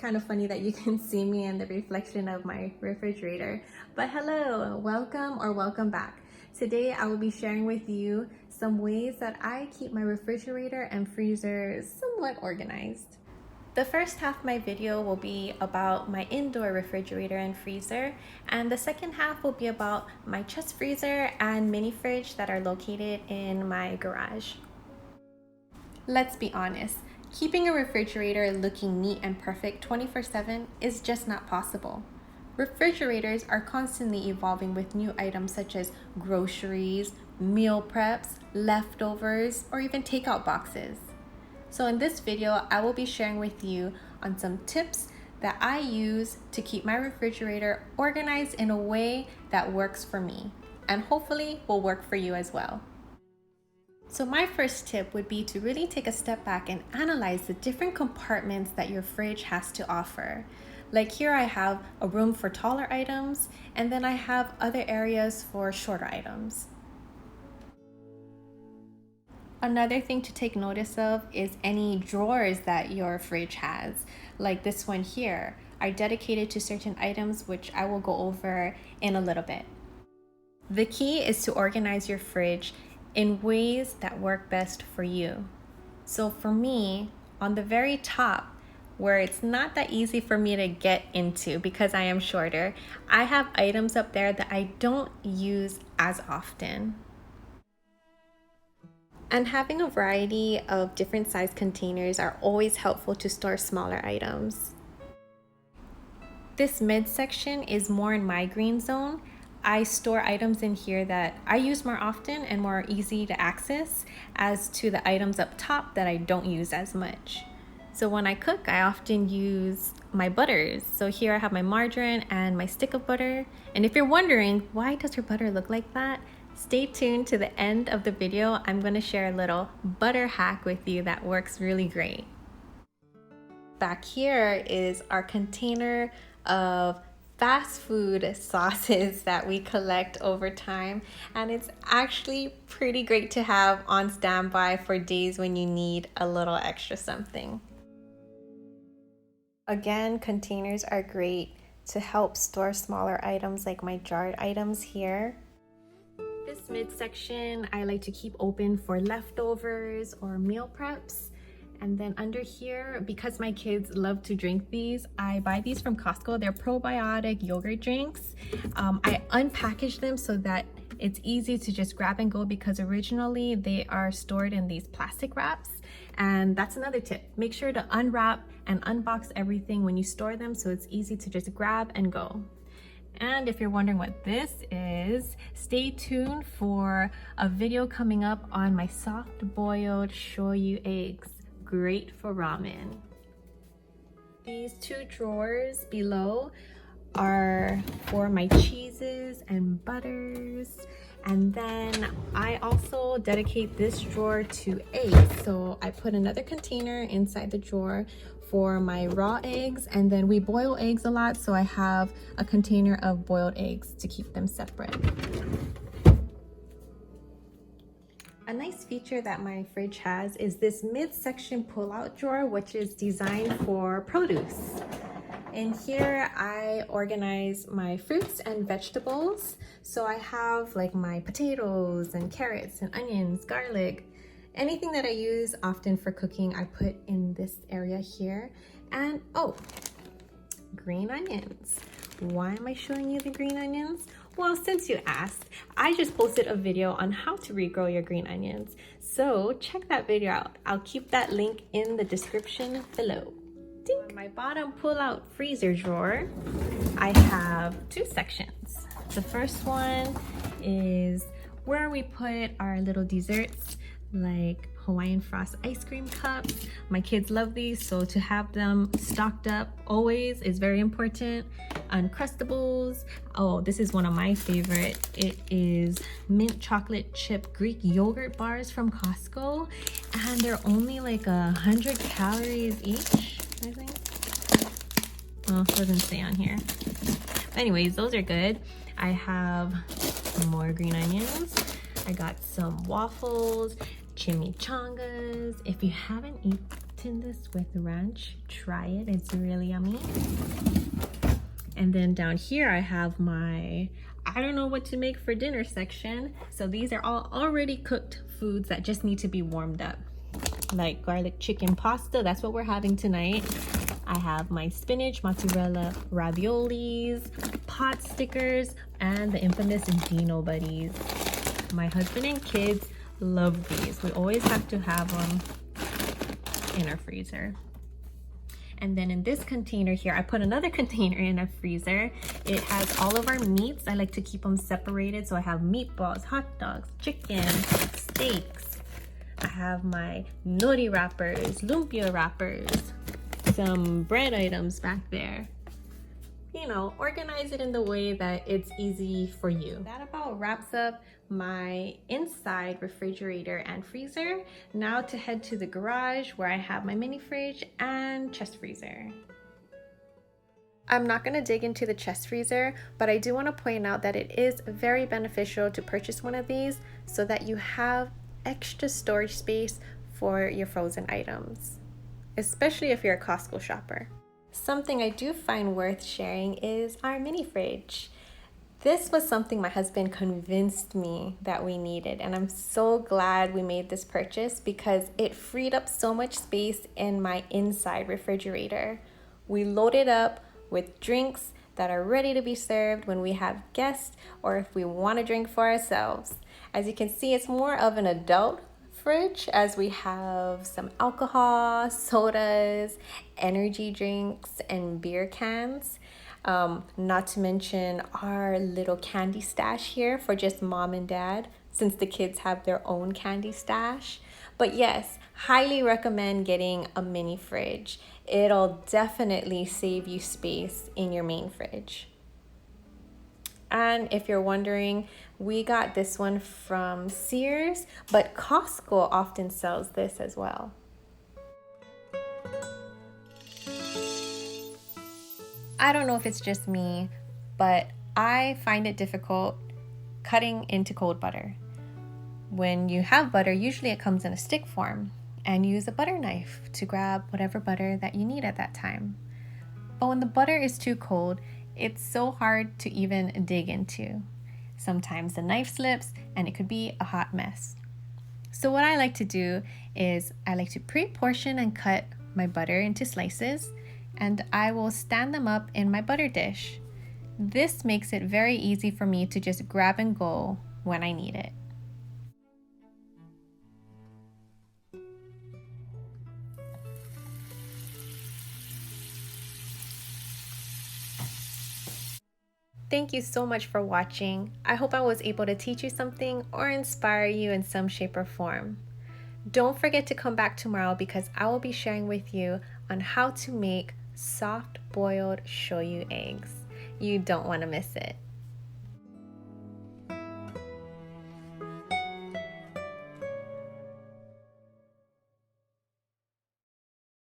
kind of funny that you can see me in the reflection of my refrigerator. But hello, welcome back. Today I will be sharing with you some ways that I keep my refrigerator and freezer somewhat organized. The first half of my video will be about my indoor refrigerator and freezer, and the second half will be about my chest freezer and mini fridge that are located in my garage. Let's be honest, keeping a refrigerator looking neat and perfect 24/7 is just not possible. Refrigerators are constantly evolving with new items such as groceries, meal preps, leftovers, or even takeout boxes. So in this video, I will be sharing with you on some tips that I use to keep my refrigerator organized in a way that works for me and hopefully will work for you as well. So my first tip would be to really take a step back and analyze the different compartments that your fridge has to offer. Like here I have a room for taller items, and then I have other areas for shorter items. Another thing to take notice of is any drawers that your fridge has. Like this one here are dedicated to certain items, which I will go over in a little bit. The key is to organize your fridge in ways that work best for you. So for me, on the very top, where it's not that easy for me to get into because I am shorter, I have items up there that I don't use as often. And having a variety of different size containers are always helpful to store smaller items. This midsection is more in my green zone. I store items in here that I use more often and more easy to access, as to the items up top that I don't use as much. So when I cook, I often use my butters. So here I have my margarine and my stick of butter. And if you're wondering, why does your butter look like that? Stay tuned to the end of the video. I'm going to share a little butter hack with you that works really great. Back here is our container of fast food sauces that we collect over time, and it's actually pretty great to have on standby for days when you need a little extra something. Again, containers are great to help store smaller items like my jarred items here. This midsection I like to keep open for leftovers or meal preps. And then under here, because my kids love to drink these, I buy these from Costco. They're probiotic yogurt drinks. I unpackage them so that it's easy to just grab and go, because originally they are stored in these plastic wraps. And that's another tip. Make sure to unwrap and unbox everything when you store them so it's easy to just grab and go. And if you're wondering what this is, stay tuned for a video coming up on my soft boiled shoyu eggs. Great for ramen. These two drawers below are for my cheeses and butters, and then I also dedicate this drawer to eggs. So I put another container inside the drawer for my raw eggs, and then we boil eggs a lot, so I have a container of boiled eggs to keep them separate. A nice feature that my fridge has is this midsection pull-out drawer, which is designed for produce. In here, I organize my fruits and vegetables. So I have like my potatoes and carrots and onions, garlic, anything that I use often for cooking, I put in this area here. And oh, green onions. Why am I showing you the green onions? Well, since you asked, I just posted a video on how to regrow your green onions. So check that video out. I'll keep that link in the description below. Dink. On my bottom pull-out freezer drawer, I have two sections. The first one is where we put our little desserts, like Hawaiian Frost ice cream cups. My kids love these, so to have them stocked up always is very important. Uncrustables. Oh, this is one of my favorite. It is mint chocolate chip Greek yogurt bars from Costco, and they're only like 100 calories each, I think. Oh, it doesn't say on here. Anyways, those are good. I have more green onions. I got some waffles, chimichangas. If you haven't eaten sweeten this with ranch. Try it, it's really yummy. And then down here I have my I don't know what to make for dinner section. So these are all already cooked foods that just need to be warmed up. Like garlic chicken pasta, that's what we're having tonight. I have my spinach mozzarella raviolis, pot stickers, and the infamous Dino Buddies. My husband and kids love these. We always have to have them in our freezer. And then in this container here, I put another container in a freezer. It has all of our meats. I like to keep them separated. So I have meatballs, hot dogs, chicken, steaks. I have my nori wrappers, lumpia wrappers, some bread items back there. You know, organize it in the way that it's easy for you. That about wraps up my inside refrigerator and freezer. Now to head to the garage where I have my mini fridge and chest freezer. I'm not going to dig into the chest freezer, but I do want to point out that it is very beneficial to purchase one of these so that you have extra storage space for your frozen items, especially if you're a Costco shopper. Something I do find worth sharing is our mini fridge. This was something my husband convinced me that we needed, and I'm so glad we made this purchase because it freed up so much space in my inside refrigerator. We load it up with drinks that are ready to be served when we have guests or if we want to drink for ourselves. As you can see, it's more of an adult fridge as we have some alcohol, sodas, energy drinks, and beer cans. Not to mention our little candy stash here for just mom and dad, since the kids have their own candy stash. But yes, highly recommend getting a mini fridge. It'll definitely save you space in your main fridge. And if you're wondering, we got this one from Sears, but Costco often sells this as well. I don't know if it's just me, but I find it difficult cutting into cold butter. When you have butter, usually it comes in a stick form, and use a butter knife to grab whatever butter that you need at that time. But when the butter is too cold, it's so hard to even dig into. Sometimes the knife slips and it could be a hot mess. So what I like to do is I like to pre-portion and cut my butter into slices, and I will stand them up in my butter dish. This makes it very easy for me to just grab and go when I need it. Thank you so much for watching. I hope I was able to teach you something or inspire you in some shape or form. Don't forget to come back tomorrow because I will be sharing with you on how to make soft boiled shoyu eggs. You don't want to miss it.